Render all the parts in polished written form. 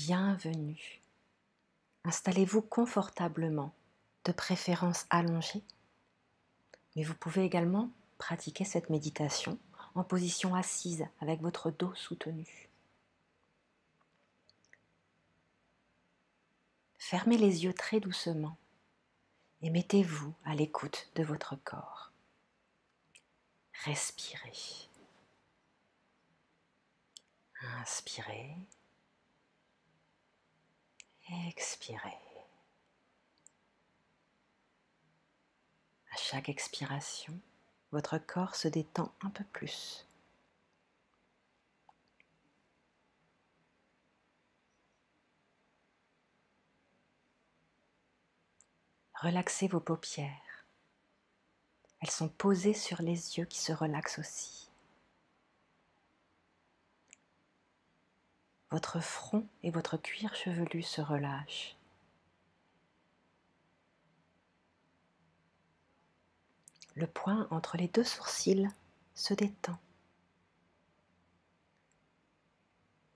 Bienvenue. Installez-vous confortablement, de préférence allongé, mais vous pouvez également pratiquer cette méditation en position assise avec votre dos soutenu. Fermez les yeux très doucement et mettez-vous à l'écoute de votre corps. Respirez. Inspirez. Expirez. À chaque expiration, votre corps se détend un peu plus. Relaxez vos paupières. Elles sont posées sur les yeux qui se relaxent aussi. Votre front et votre cuir chevelu se relâchent. Le point entre les deux sourcils se détend.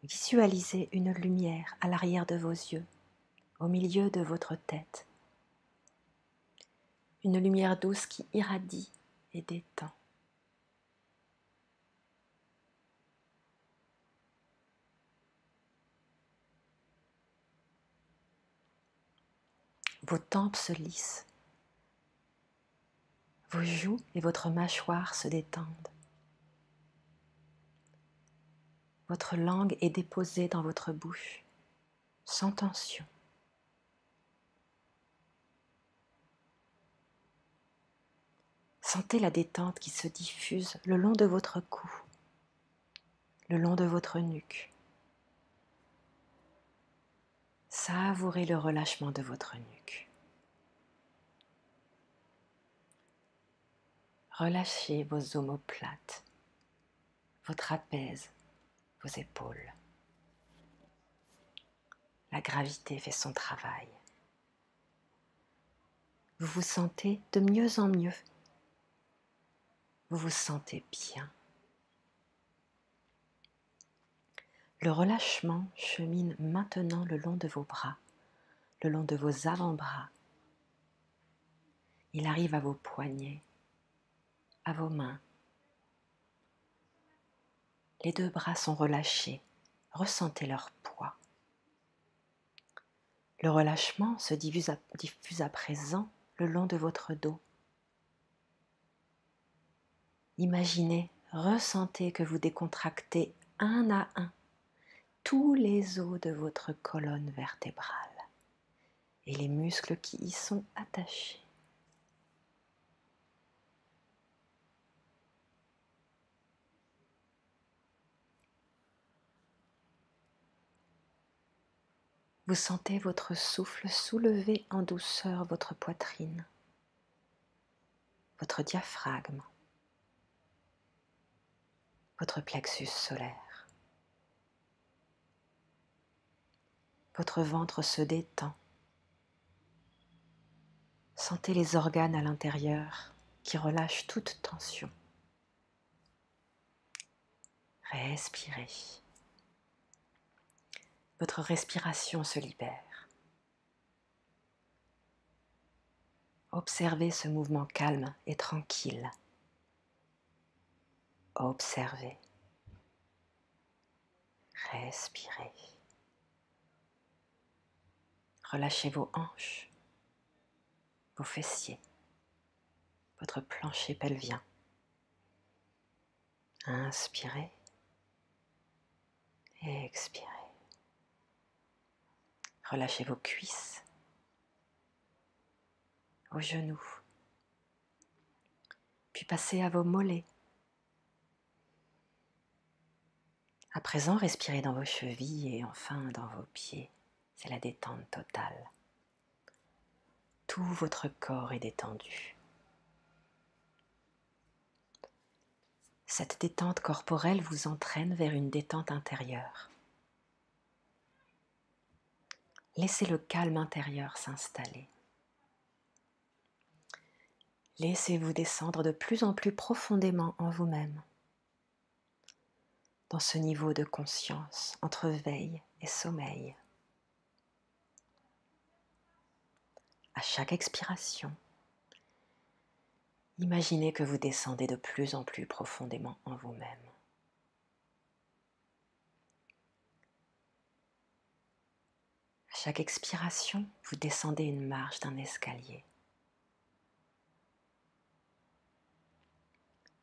Visualisez une lumière à l'arrière de vos yeux, au milieu de votre tête. Une lumière douce qui irradie et détend. Vos tempes se lissent. Vos joues et votre mâchoire se détendent. Votre langue est déposée dans votre bouche, sans tension. Sentez la détente qui se diffuse le long de votre cou, le long de votre nuque. Savourez le relâchement de votre nuque. Relâchez vos omoplates, vos trapèzes, vos épaules. La gravité fait son travail. Vous vous sentez de mieux en mieux. Vous vous sentez bien. Le relâchement chemine maintenant le long de vos bras, le long de vos avant-bras. Il arrive à vos poignets, à vos mains. Les deux bras sont relâchés. Ressentez leur poids. Le relâchement se diffuse à présent le long de votre dos. Imaginez, ressentez que vous décontractez un à un tous les os de votre colonne vertébrale et les muscles qui y sont attachés. Vous sentez votre souffle soulever en douceur votre poitrine, votre diaphragme, votre plexus solaire. Votre ventre se détend. Sentez les organes à l'intérieur qui relâchent toute tension. Respirez. Votre respiration se libère. Observez ce mouvement calme et tranquille. Observez. Respirez. Relâchez vos hanches, vos fessiers, votre plancher pelvien. Inspirez et expirez. Relâchez vos cuisses, vos genoux, puis passez à vos mollets. À présent, respirez dans vos chevilles et enfin dans vos pieds. C'est la détente totale. Tout votre corps est détendu. Cette détente corporelle vous entraîne vers une détente intérieure. Laissez le calme intérieur s'installer. Laissez-vous descendre de plus en plus profondément en vous-même, dans ce niveau de conscience entre veille et sommeil. À chaque expiration, imaginez que vous descendez de plus en plus profondément en vous-même. À chaque expiration, vous descendez une marche d'un escalier.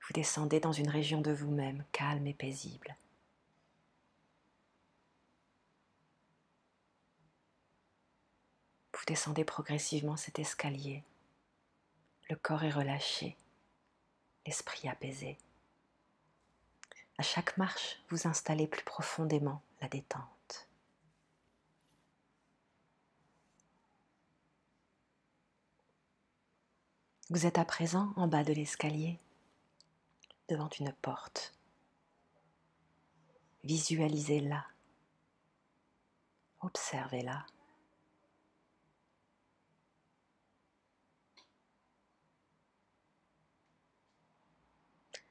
Vous descendez dans une région de vous-même calme et paisible. Vous descendez progressivement cet escalier. Le corps est relâché, l'esprit apaisé. À chaque marche, vous installez plus profondément la détente. Vous êtes à présent en bas de l'escalier, devant une porte. Visualisez-la, observez-la.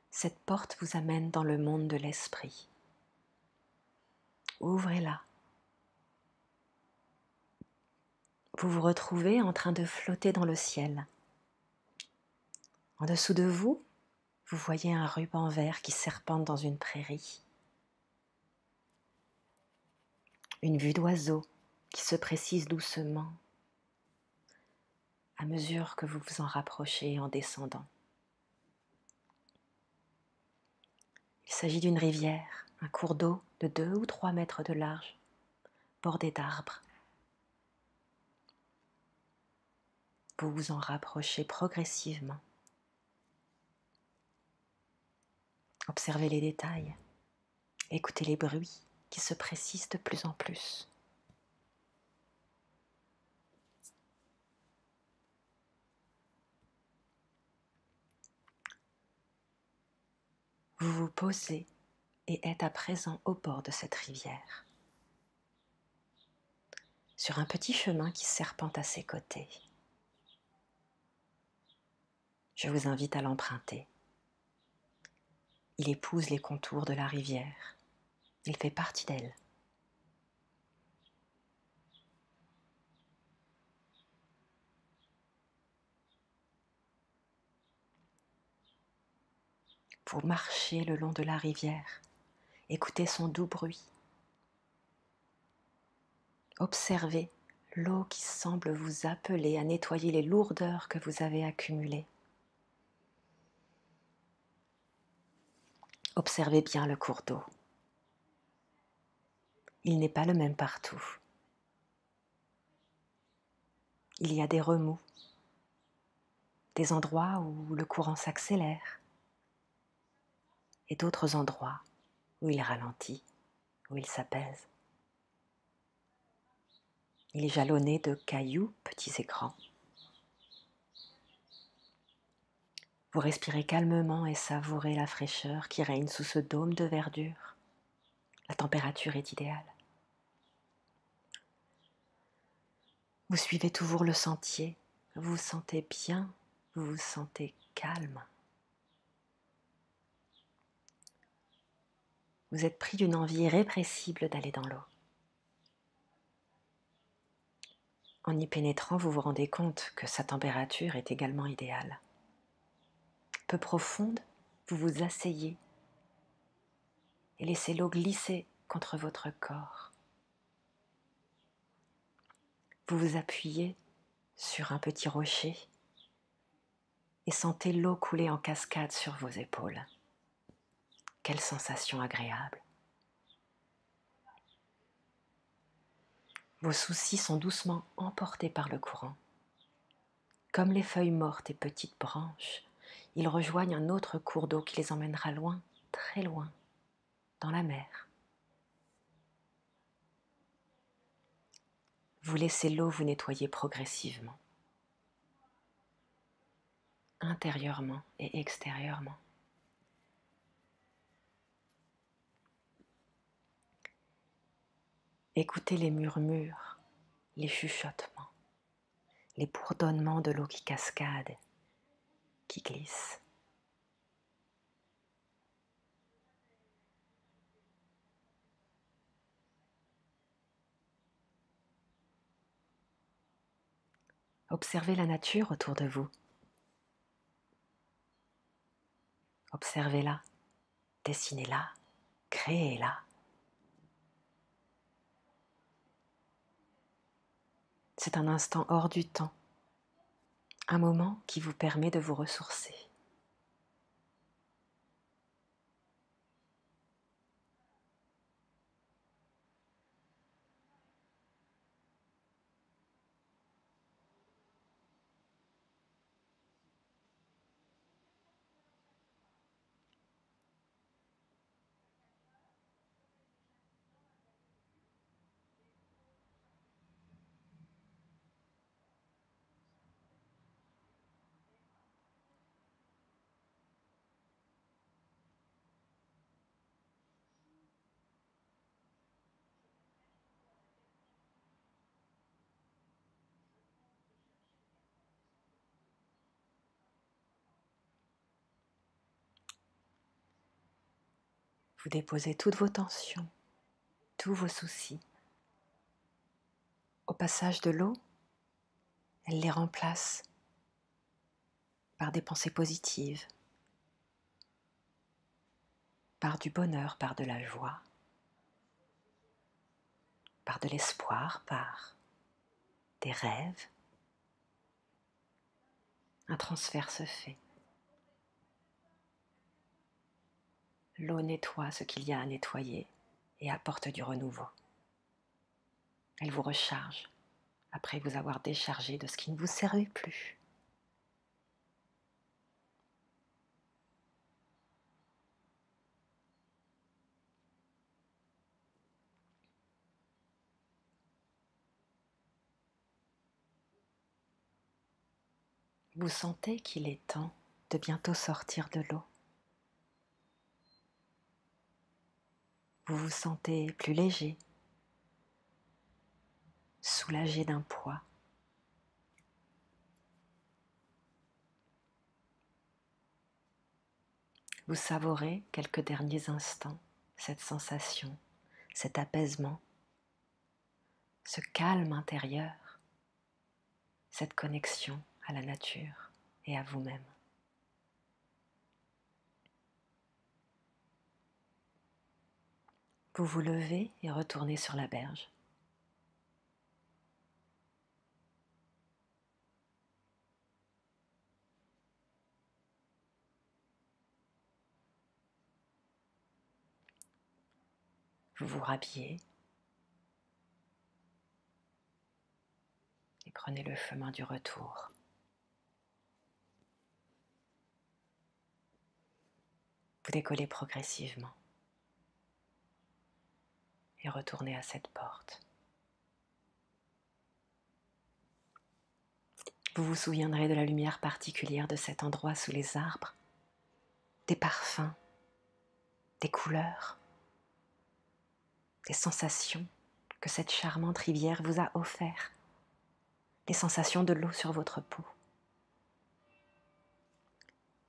Cette porte vous amène dans le monde de l'esprit. Ouvrez-la. Vous vous retrouvez en train de flotter dans le ciel. En dessous de vous, vous voyez un ruban vert qui serpente dans une prairie. Une vue d'oiseau qui se précise doucement à mesure que vous vous en rapprochez en descendant. Il s'agit d'une rivière, un cours d'eau de 2 ou 3 mètres de large, bordé d'arbres. Vous vous en rapprochez progressivement. Observez les détails, écoutez les bruits qui se précisent de plus en plus. Vous vous posez et êtes à présent au bord de cette rivière, sur un petit chemin qui serpente à ses côtés. Je vous invite à l'emprunter. Il épouse les contours de la rivière. Il fait partie d'elle. Vous marchez le long de la rivière. Écoutez son doux bruit. Observez l'eau qui semble vous appeler à nettoyer les lourdeurs que vous avez accumulées. Observez bien le cours d'eau. Il n'est pas le même partout. Il y a des remous, des endroits où le courant s'accélère et d'autres endroits où il ralentit, où il s'apaise. Il est jalonné de cailloux, petits et grands. Vous respirez calmement et savourez la fraîcheur qui règne sous ce dôme de verdure. La température est idéale. Vous suivez toujours le sentier, vous vous sentez bien, vous vous sentez calme. Vous êtes pris d'une envie irrépressible d'aller dans l'eau. En y pénétrant, vous vous rendez compte que sa température est également idéale. Peu profonde, vous vous asseyez et laissez l'eau glisser contre votre corps. Vous vous appuyez sur un petit rocher et sentez l'eau couler en cascade sur vos épaules. Quelle sensation agréable! Vos soucis sont doucement emportés par le courant. Comme les feuilles mortes et petites branches, ils rejoignent un autre cours d'eau qui les emmènera loin, très loin, dans la mer. Vous laissez l'eau vous nettoyer progressivement, intérieurement et extérieurement. Écoutez les murmures, les chuchotements, les bourdonnements de l'eau qui cascade, qui glisse. Observez la nature autour de vous. Observez-la, dessinez-la, créez-la. C'est un instant hors du temps, un moment qui vous permet de vous ressourcer. Vous déposez toutes vos tensions, tous vos soucis. Au passage de l'eau, elle les remplace par des pensées positives, par du bonheur, par de la joie, par de l'espoir, par des rêves. Un transfert se fait. L'eau nettoie ce qu'il y a à nettoyer et apporte du renouveau. Elle vous recharge après vous avoir déchargé de ce qui ne vous servait plus. Vous sentez qu'il est temps de bientôt sortir de l'eau. Vous vous sentez plus léger, soulagé d'un poids. Vous savourez quelques derniers instants cette sensation, cet apaisement, ce calme intérieur, cette connexion à la nature et à vous-même. Vous vous levez et retournez sur la berge. Vous vous rhabillez et prenez le chemin du retour. Vous décollez progressivement et retournez à cette porte. Vous vous souviendrez de la lumière particulière de cet endroit sous les arbres, des parfums, des couleurs, des sensations que cette charmante rivière vous a offert, les sensations de l'eau sur votre peau.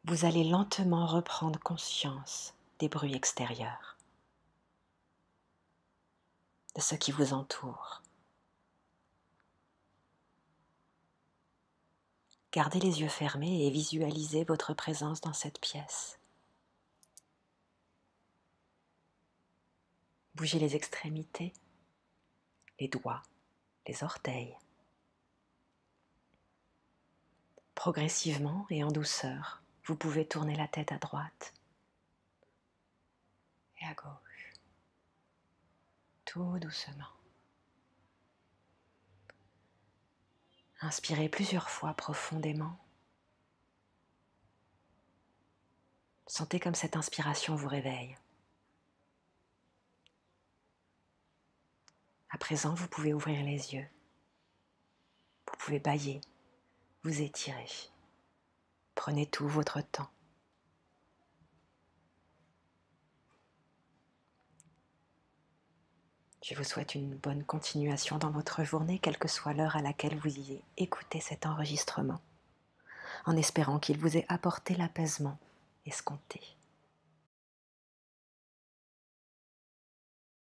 Vous allez lentement reprendre conscience des bruits extérieurs, de ce qui vous entoure. Gardez les yeux fermés et visualisez votre présence dans cette pièce. Bougez les extrémités, les doigts, les orteils. Progressivement et en douceur, vous pouvez tourner la tête à droite et à gauche, tout doucement. Inspirez plusieurs fois profondément. Sentez comme cette inspiration vous réveille. À présent, vous pouvez ouvrir les yeux. Vous pouvez bâiller, vous étirer. Prenez tout votre temps. Je vous souhaite une bonne continuation dans votre journée, quelle que soit l'heure à laquelle vous y écoutez cet enregistrement, en espérant qu'il vous ait apporté l'apaisement escompté.